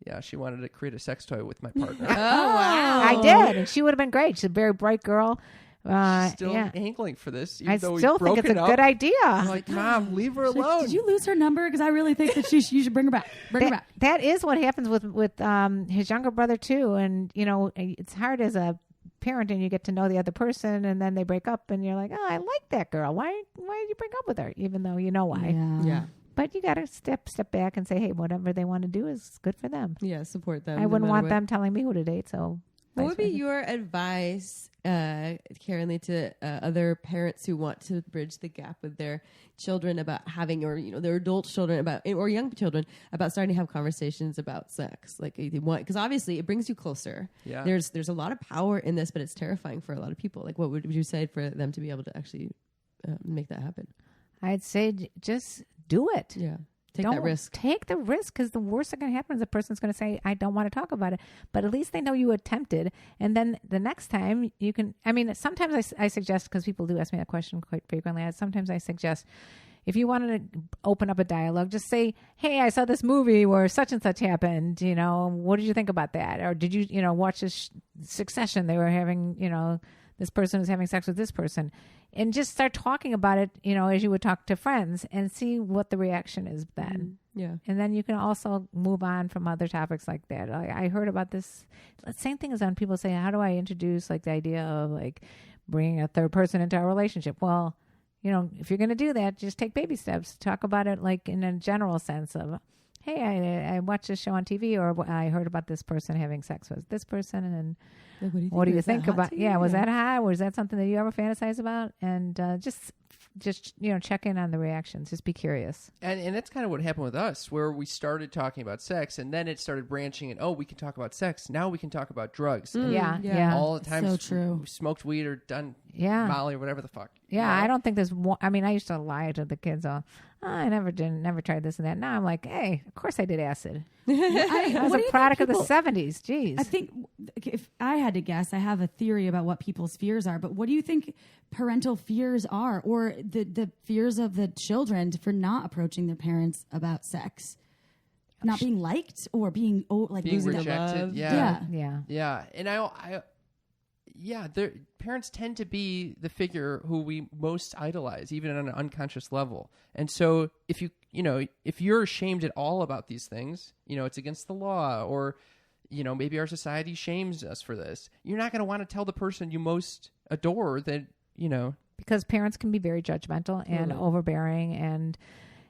Yeah, she wanted to create a sex toy with my partner. Oh, wow. I did, and she would have been great. She's a very bright girl. Still angling for this, even I though still we've think it's broken a up. good idea. I'm like, Mom, leave her alone. Did you lose her number? Because I really think that you should bring her back. Bring her back. That is what happens with his younger brother too, and it's hard as a parent, and you get to know the other person, and then they break up, and you're like, oh, I like that girl. Why did you break up with her? Even though you know why. Yeah. But you got to step back and say, hey, whatever they want to do is good for them. Yeah, support them. I wouldn't want them telling me who to date. So, what would be your advice, Karen Lee, to other parents who want to bridge the gap with their children about having, or their adult children or young children about starting to have conversations about sex? Like they want, because obviously it brings you closer. Yeah. There's a lot of power in this, but it's terrifying for a lot of people. Like, what would you say for them to be able to actually make that happen? I'd say just do it. Yeah. Take that risk. Take the risk, because the worst that can happen is the person's going to say, I don't want to talk about it. But at least they know you attempted. And then the next time you can, sometimes I suggest, because people do ask me that question quite frequently, sometimes I suggest, if you wanted to open up a dialogue, just say, hey, I saw this movie where such and such happened. What did you think about that? Or did you, watch this Succession? They were having, this person was having sex with this person. And just start talking about it, as you would talk to friends, and see what the reaction is then. Mm-hmm. Yeah. And then you can also move on from other topics like that. I heard about this. Same thing as when people say, how do I introduce like the idea of like bringing a third person into our relationship? Well, if you're going to do that, just take baby steps. Talk about it like in a general sense of, hey, I watched this show on TV, or I heard about this person having sex with this person, and what do you think about? Yeah, was that hot? Was that something that you ever fantasize about? And just check in on the reactions. Just be curious. And that's kind of what happened with us, where we started talking about sex, and then it started branching. And we can talk about sex. Now we can talk about drugs. And Yeah. all the time. So true. We smoked weed or done Yeah. Molly or whatever the fuck. Yeah, you know? I don't think there's one. I mean, I used to lie to the kids. I never tried this and that. Now I'm like, hey, of course I did acid. I was a product of the 70s. Jeez. I think if I had to guess, I have a theory about what people's fears are, but what do you think parental fears are, or the fears of the children for not approaching their parents about sex? Not being liked or being losing rejected. their love. Yeah. And their parents tend to be the figure who we most idolize, even on an unconscious level. And so if if you're ashamed at all about these things, it's against the law, or, maybe our society shames us for this, you're not going to want to tell the person you most adore that, Because parents can be very judgmental and overbearing, and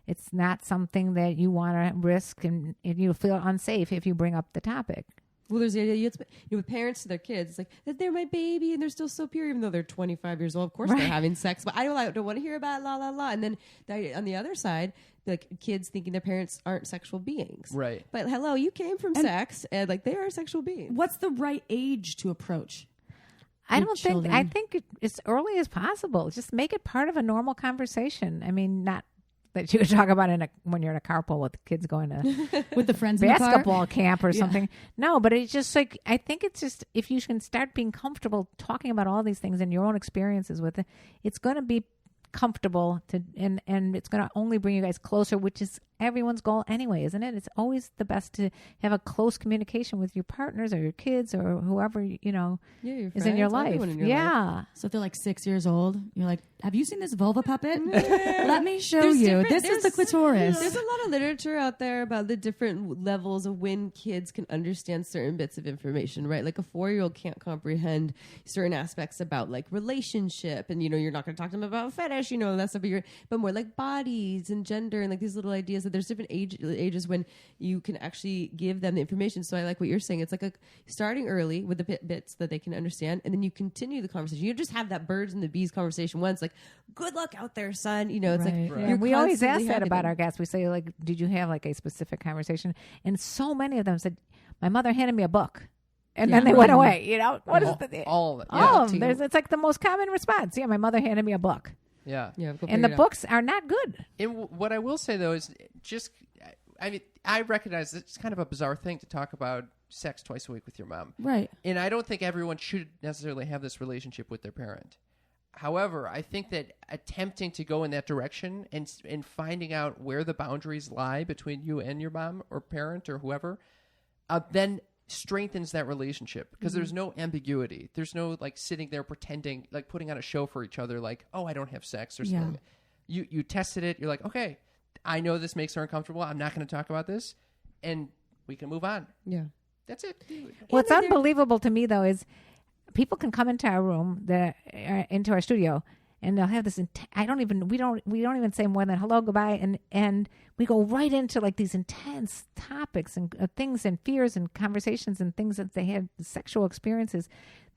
it's not something that you want to risk, and you feel unsafe if you bring up the topic. Well, there's the idea with parents to their kids. It's like that they're my baby and they're still so pure, even though they're 25 years old. Of course, they're having sex, but I don't want to hear about la la la. And then on the other side, like kids thinking their parents aren't sexual beings. Right. But hello, you came from sex, and they are sexual beings. What's the right age to approach? I think as early as possible. Just make it part of a normal conversation. I mean, not that you could talk about when you're in a carpool with kids going to With the friends in the car? basketball camp or something. No, but it's just like, I think it's just, if you can start being comfortable talking about all these things and your own experiences with it, it's going to be comfortable and it's going to only bring you guys closer, which is everyone's goal anyway, isn't it? It's always the best to have a close communication with your partners or your kids or whoever your is in your life. Everyone in your life. So if they're like 6 years old, you're like, have you seen this vulva puppet? Let me show you. This is the clitoris. There's a lot of literature out there about the different levels of when kids can understand certain bits of information, right? Like a 4-year-old can't comprehend certain aspects about like relationship, and you're not going to talk to them about fetish, that stuff, but more like bodies and gender and like these little ideas that there's different ages when you can actually give them the information. So I like what you're saying. It's like starting early with the bits that they can understand, and then you continue the conversation. You just have that birds and the bees conversation once, like, good luck out there, son. It's like Yeah, we always ask that about our guests. We say, like, did you have like a specific conversation? And so many of them said, my mother handed me a book. And then they went away. What is the all of it? All of them. It's like the most common response. Yeah, my mother handed me a book. Yeah. And the books are not good. And what I will say, though, is just, I recognize it's kind of a bizarre thing to talk about sex twice a week with your mom. Right. And I don't think everyone should necessarily have this relationship with their parent. However, I think that attempting to go in that direction and finding out where the boundaries lie between you and your mom or parent or whoever, then strengthens that relationship, because there's no ambiguity. There's no like sitting there pretending, like putting on a show for each other, like, oh, I don't have sex or something. You tested it. You're like, okay, I know this makes her uncomfortable. I'm not going to talk about this, and we can move on. Yeah. That's it. What's unbelievable to me, though, is people can come into our room, into our studio, and they'll have this. We don't even say more than hello, goodbye, and we go right into like these intense topics and things and fears and conversations and things that they had, sexual experiences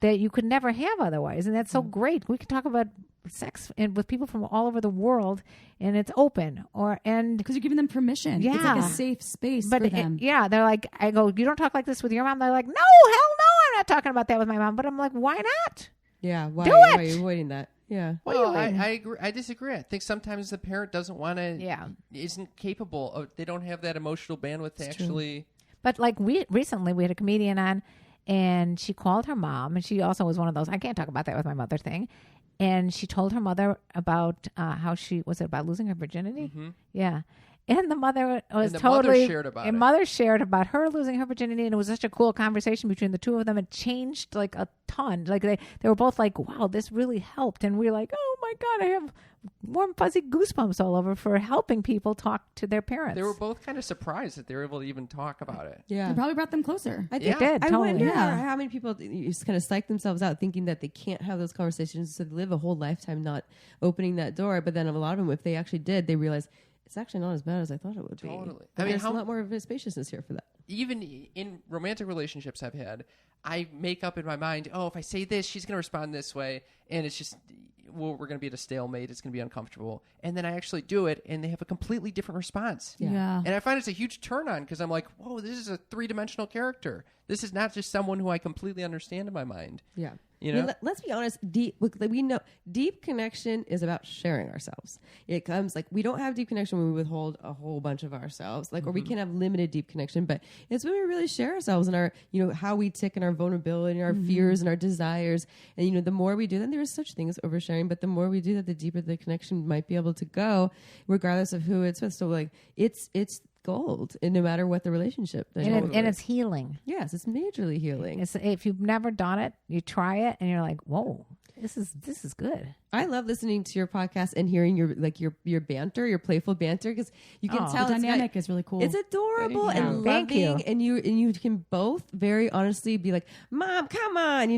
that you could never have otherwise, and that's so great. We can talk about sex with people from all over the world, and it's open, because you're giving them permission. Yeah, it's like a safe space for them. They're like, I go, you don't talk like this with your mom. They're like, no, hell no, I'm not talking about that with my mom. But I'm like, why not? Yeah, why are you avoiding that? Yeah. Well, I agree. I disagree. I think sometimes the parent doesn't want to. Yeah. Isn't capable of. They don't have that emotional bandwidth to actually. But like recently, we had a comedian on, and she called her mom, and she also was one of those I can't talk about that with my mother thing. And she told her mother about how about losing her virginity? Mm-hmm. Yeah. And the mother was mother shared about it. Mother shared about her losing her virginity, and it was such a cool conversation between the two of them. It changed like a ton. Like they were both like, "Wow, this really helped," and we were like, "Oh my God, I have warm fuzzy goosebumps all over for helping people talk to their parents." They were both kind of surprised that they were able to even talk about it. Yeah, it probably brought them closer. I think it did. Totally. I wonder how many people just kind of psych themselves out thinking that they can't have those conversations, so they live a whole lifetime not opening that door. But then a lot of them, if they actually did, they realize it's actually not as bad as I thought it would be. Totally. There's a lot more of a spaciousness here for that. Even in romantic relationships I've had, I make up in my mind, oh, if I say this, she's going to respond this way. And it's just, we're going to be at a stalemate. It's going to be uncomfortable. And then I actually do it, and they have a completely different response. Yeah. And I find it's a huge turn on, because I'm like, whoa, this is a 3-dimensional character. This is not just someone who I completely understand in my mind. Yeah. You I mean, know, let's be honest. We know deep connection is about sharing ourselves. It comes like we don't have deep connection when we withhold a whole bunch of ourselves, like, or we can have limited deep connection. But it's when we really share ourselves and our, how we tick and our vulnerability, and our fears and our desires. And the more we do that, there is such thing as oversharing. But the more we do that, the deeper the connection might be able to go, regardless of who it's with. So like, it's gold, and no matter what the relationship. And it's healing. Yes, it's majorly healing. If you've never done it, you try it, and you're like, whoa, this is good. I love listening to your podcast and hearing your banter, your playful banter, because you can tell the dynamic is really cool. It's adorable and Thank loving, you. and you can both very honestly be like, "Mom, come on,"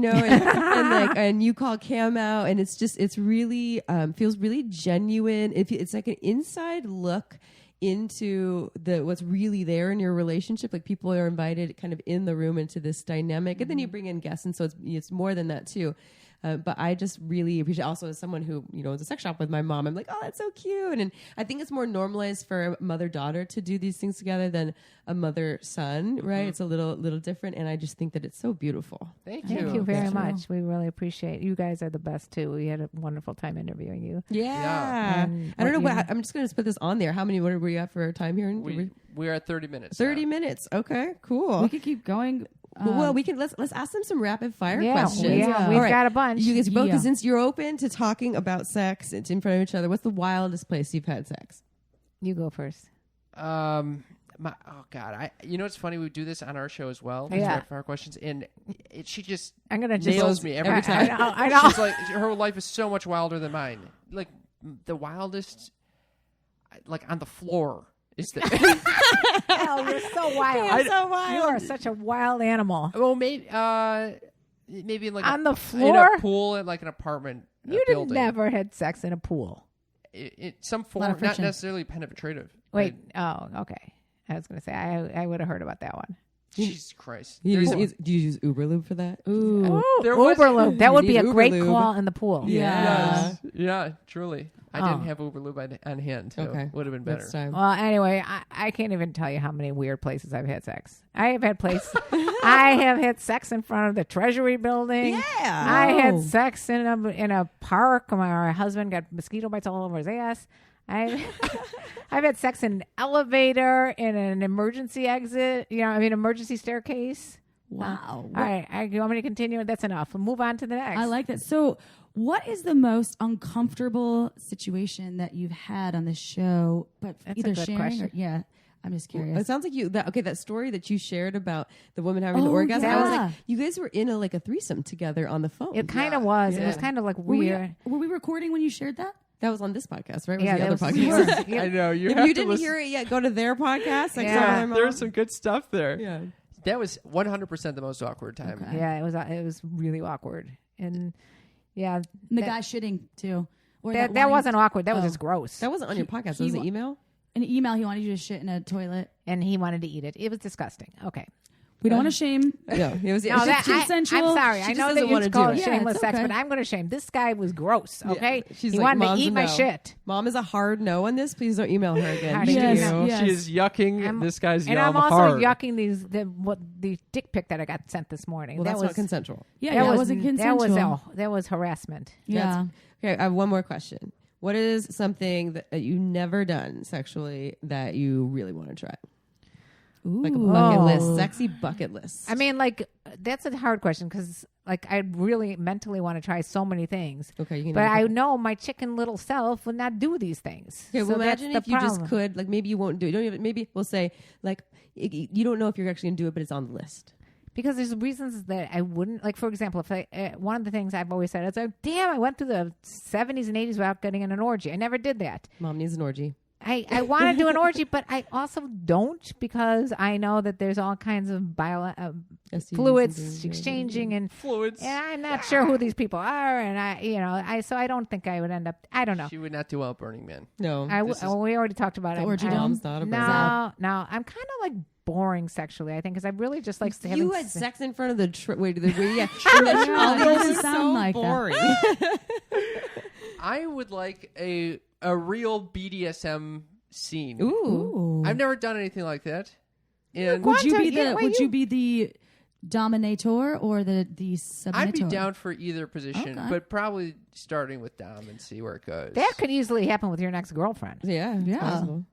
and you call Cam out, and it's really feels really genuine. It's like an inside look into what's really there in your relationship. Like, people are invited kind of in the room into this dynamic, and then you bring in guests, and so it's more than that too. But I just really appreciate, also as someone who owns a sex shop with my mom, I'm like, oh, that's so cute. And I think it's more normalized for a mother-daughter to do these things together than a mother-son, right? It's a little different, and I just think that it's so beautiful. thank you. Thank you very That's much. We really appreciate you guys. Are the best too. We had a wonderful time interviewing you. Yeah. And I don't know what what I'm just going to put this on there. How many were you at for our time here? We are at 30 minutes. 30 now. minutes. Okay, cool. We could keep going. Well, we can let's ask them some rapid fire Yeah, questions. yeah, we've got a bunch. You guys both, Yeah. since you're open to talking about sex, it's in front of each other. What's the wildest place you've had sex? You go first. Oh God, it's funny. We do this on our show as well. These Yeah. rapid fire questions, and she just I'm gonna just nails me every time. I know. She's like, her life is so much wilder than mine. Like, the wildest, like, on the floor is the. Hell, you're so wild. so wild. You are such a wild animal. Well, maybe in like On the in floor? a pool at like an apartment. You building. never had sex in a pool. Some lot form, of not friction. necessarily penetrative. Wait. Oh, okay. I was gonna say I would have heard about that one. Jesus Christ. Do you There's- use Uberlube for that? Ooh, There was- Uberlube. That would You be a need great Uberlube. call in the pool. Yeah. Yeah, truly. I Oh. didn't have Uberlube on hand. So Okay. would have been better. Next time. Well, anyway, I can't even tell you how many weird places I've had sex. I have had sex in front of the Treasury building. Yeah. I had sex in a park. My husband got mosquito bites all over his ass. I've had sex in an elevator, in an emergency exit. Emergency staircase. Wow. All right, you want me to continue? That's enough. We'll move on to the next. I like that. So, what is the most uncomfortable situation that you've had on the show? But That's a either good sharing question. or I'm just curious. It sounds like that story that you shared about the woman having the Oh, orgasm. I was yeah. like, you guys were in a threesome together on the phone. It kind of was. Yeah. It was kind of like were weird. we recording when you shared that? That was on this podcast, right? It was Yeah, the other that was- podcast. Yeah. I know. You If have you to didn't listen. hear it yet, go to their podcast. Sex Yeah. on My Mom. There's some good stuff there. Yeah. That was 100% the most awkward time. Okay. Yeah, it was really awkward, and yeah, And the that- guy shitting too. Or that wanting- wasn't awkward. That was Oh. just gross. That wasn't on your podcast. That was he an email. An email, he wanted you to shit in a toilet. And he wanted to eat it. It was disgusting. Okay. We don't want to shame. Yeah, it was. No, just that, consensual. I'm sorry. She I just know doesn't that you wanna call do it it. Yeah, shameless it's sex, okay. but I'm going to shame. This guy was gross. Okay. She's he like, wanted to "Mom's eat a my no." shit. Mom is a hard no on this. Please don't email her again. Hard Thank Yes, you. yes. She is yucking I'm- this guy's And yum I'm also hard. yucking the dick pic that I got sent this morning. Well, that that's was not consensual. Yeah, that was, wasn't consensual. That was harassment. Yeah. Okay, I have one more question. What is something that you've never done sexually that you really want to try? Like a bucket list, sexy bucket list. I mean, like, that's a hard question because, like, I really mentally want to try so many things. Okay, you can. But I know my chicken little self would not do these things. Okay, well, So that's imagine the if you just problem. could. Like, maybe you won't do it. You don't even, maybe we'll say, like, you don't know if you're actually going to do it, but it's on the list. Because there's reasons that I wouldn't. Like, for example, if one of the things I've always said is, like, damn, I went through the 70s and 80s without getting in an orgy. I never did that. Mom needs an orgy. I want to do an orgy, but I also don't because I know that there's all kinds of STDs and fluids things, exchanging and Fluids. I'm not sure who these people are, and so I don't think I would end up. I don't know. She would not do well at Burning Man. No. We already talked about The it. orgy I- dome? Mom's not a No, I'm kind of like boring sexually. I think because I really just like to You having had sex in front of the yeah. Yeah, it This doesn't is sound so like that. boring. I would like a real BDSM scene. Ooh. I've never done anything like that. And Would you be yeah, the? why Would you- you be dominator or the submitter? I'd be down for either position, Okay. but probably starting with dom and see where it goes. That could easily happen with your next girlfriend. Yeah. Yeah. Possible.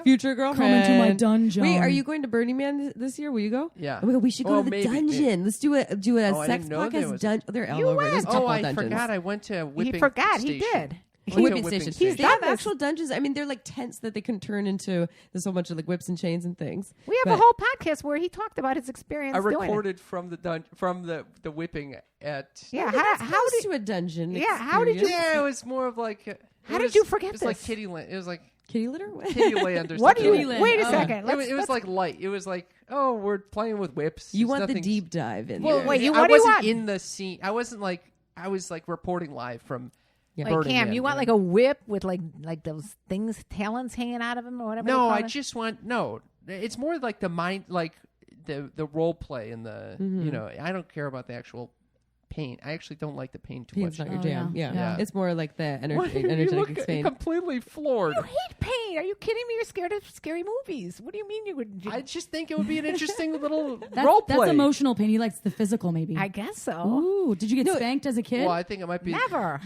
Future Come girlfriend. into my dungeon. Wait, are you going to Burning Man this year? Will you go? Yeah. Oh my God, we should go Well, to the maybe. dungeon. Let's do a I sex didn't know there podcast was- dungeon. They're all You over. There's a went. couple I dungeons. forgot. I went to whipping He forgot. station. He did. Went to Whipping station. He's They done have this. actual dungeons. I mean, they're like tents that they can turn into. There's a whole bunch of like whips and chains and things. We have a But- whole podcast where he talked about his experience I doing it. recorded from the whipping at. Yeah, That's how close did to a dungeon. Yeah, how did you- experience. Yeah, it was more of like. How did you forget It was like this? Kitty Land. It was like Kitty litter? What? Kitty Land or What do something. you? Land. Wait a Oh. second. It was like light. It was like, oh, we're playing with whips. You It's want the nothing- deep dive in Well, there. wait, I what do you wasn't want? in the scene. I wasn't like. I was like reporting live from. Yeah. Wait, Burning Cam, Man, you want yeah. like a whip with like those things, talons hanging out of him or whatever? they No, call I it? just want no. It's more like the mind, like the role play and the you know. I don't care about the actual pain. I actually don't like the pain too Pain's much. not your Oh, jam. yeah. Yeah. Yeah. It's more like the What? You energetic look explain. completely floored. You hate pain. Are you kidding me? You're scared of scary movies. What do you mean you would? I just think it would be an interesting little That's, role play. that's emotional pain. He likes the physical, maybe. I guess so. Ooh, did you get spanked as a kid? Well, I think it might be. Never.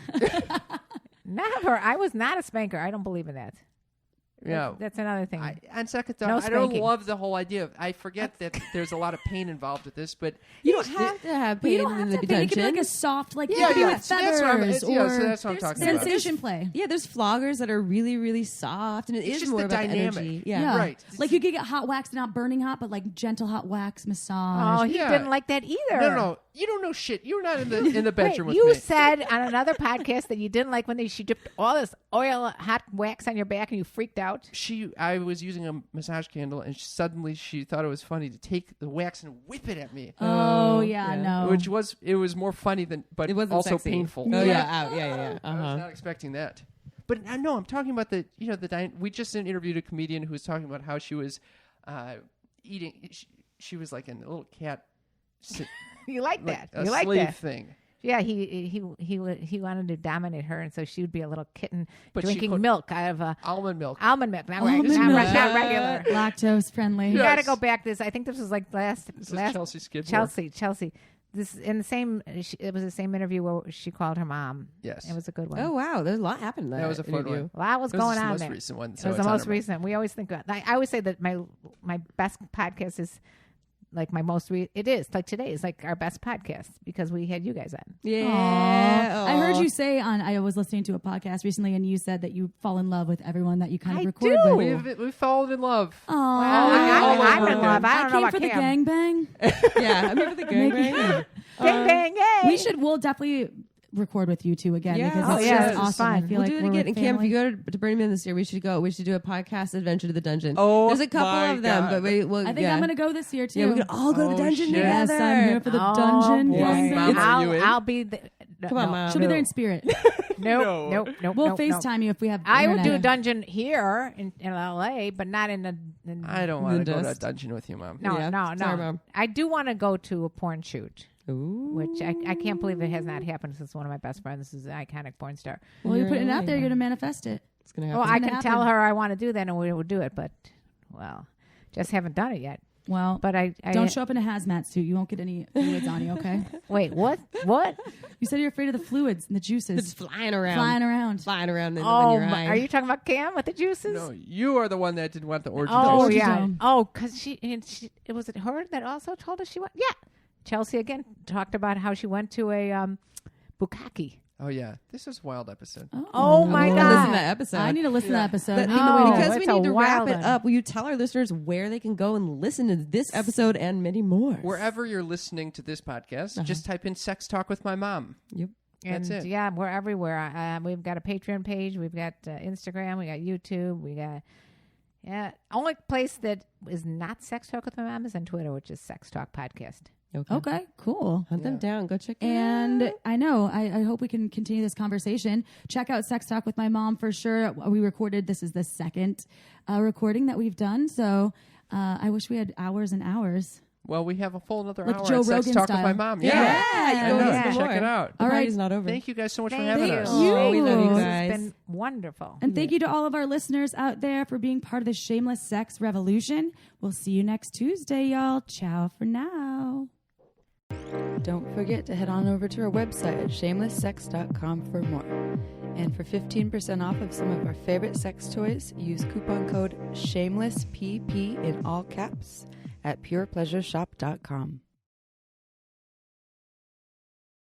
Never. I was not a spanker. I don't believe in that. Yeah. That's another thing. On second thought, No I don't spanking. love the whole idea of. I forget that there's a lot of pain involved with this, but You don't have to have But you pain don't in have the to have pain. It could be like dungeon. a soft, like Yeah, it could be yeah. with So that's what I'm- feathers yeah, or so that's what I'm talking about. sensation play. Yeah, there's floggers that are really, really soft, and It's is just more the about dynamic. energy. Yeah. Right. Like you could get hot wax, not burning hot, but like gentle hot wax massage. oh, he Yeah. didn't like that either. No, you don't know shit. You're not in the bedroom Wait, with you me. said on another podcast that you didn't like when she dripped all this oil, hot wax on your back, and you freaked out. I was using a massage candle, and suddenly she thought it was funny to take the wax and whip it at me, Oh, yeah, no. which was more funny than, but It wasn't also sexy. painful. Oh yeah, out. Yeah. I was not expecting that. But no, I'm talking about we just interviewed a comedian who was talking about how she was eating. She was like a little cat. You like Like that? a You like slave that? thing. Yeah, he wanted to dominate her, and so she would be a little kitten But she drinking could- milk out of a Almond milk. almond milk, not, Almond not, milk. not regular. Lactose friendly. You Yeah. got to Yes. go back. I think this was like last This is Chelsea Skidmore. Chelsea. This in the same. It was the same interview where she called her mom. Yes. It was a good one. Oh wow, there's a lot happened. In That was a fun interview. one. A lot was It was going the on most there. recent one, It so was the it's on most our mind. recent. We always think. I always say that my best podcast is like my most. It is like today is like our best podcast because we had you guys on. Yeah. Aw. I heard Aw. you say I was listening to a podcast recently, and you said that you fall in love with everyone that you kind of I record do. with. We've fallen in love. Aww. I'm over in again. love. I I don't know came about for the Cam. gangbang. Yeah, I'm here for the gangbang. Bang bang! Yay! We'll definitely record with you two again Yeah. because Oh, it's yeah, just it's awesome. fun. I feel We'll like do it we're again. with And Cam, if family. you go to Burning Man this year, we should go. We should do a podcast adventure to the dungeon. Oh, there's a couple my of them, God. but we'll. I think yeah. I'm going to go this year too. Yeah, we could all go to the Oh, dungeon shit. Yes, together. I'm here for the Oh, dungeon. boy. Yes, Mom, are you in? I'll be the. Come on, Mom. She'll be there in spirit. Nope. We'll FaceTime you if we have. I would do a internet. dungeon here in LA, but not in the. I don't want to The go to a dust. dungeon with you, Mom. No, Yeah. no. Sorry, Mom. I do want to go to a porn shoot, Ooh. which I can't believe it has not happened since one of my best friends is an iconic porn star. Well, you're You're putting it in out there. LA. You're going to manifest it. It's gonna Well, happen. I gonna can tell happen. her I want to do that, and we will do it. But well, just haven't done it yet. Well, But I don't show up in a hazmat suit. You won't get any fluids on you. Okay. Wait, what? What? You said you're afraid of the fluids and the juices It's flying around. flying around. Flying around in Oh, your eye. are you talking about Cam with the juices? No, you are the one that didn't want the orgy. Oh orgy yeah. dome. Oh, because it was it her that also told us she went. Yeah, Chelsea again talked about how she went to a bukkake. Oh yeah, this is a wild episode. Oh my I'm God! gonna listen to that episode. I need to listen to that episode. But I need to wait because that's we a need to wrap wild it one. up, will you tell our listeners where they can go and listen to this episode and many more? Wherever you're listening to this podcast, just type in "sex talk with my mom." Yep. That's And it. yeah, we're everywhere. We've got a Patreon page. We've got Instagram. We got YouTube. We got only place that is not Sex Talk with My Mom is on Twitter, which is Sex Talk Podcast. Okay, cool. Hunt them down. Go check it out. And I know, I hope we can continue this conversation. Check out Sex Talk with My Mom for sure. We recorded, this is the second recording that we've done. So I wish we had hours and hours. Well, we have a full another Like hour Joe on sex Rogan talk style. with my mom. Yeah. Yeah, You I go know. listen to Check more. it out. The All right. party's not over. Thank you guys so much for Thank having you. us. Oh, we love you This guys. has been wonderful. And thank you to all of our listeners out there for being part of the shameless sex revolution. We'll see you next Tuesday, y'all. Ciao for now. Don't forget to head on over to our website at shamelesssex.com for more. And for 15% off of some of our favorite sex toys, use coupon code SHAMELESSPP in all caps at purepleasureshop.com.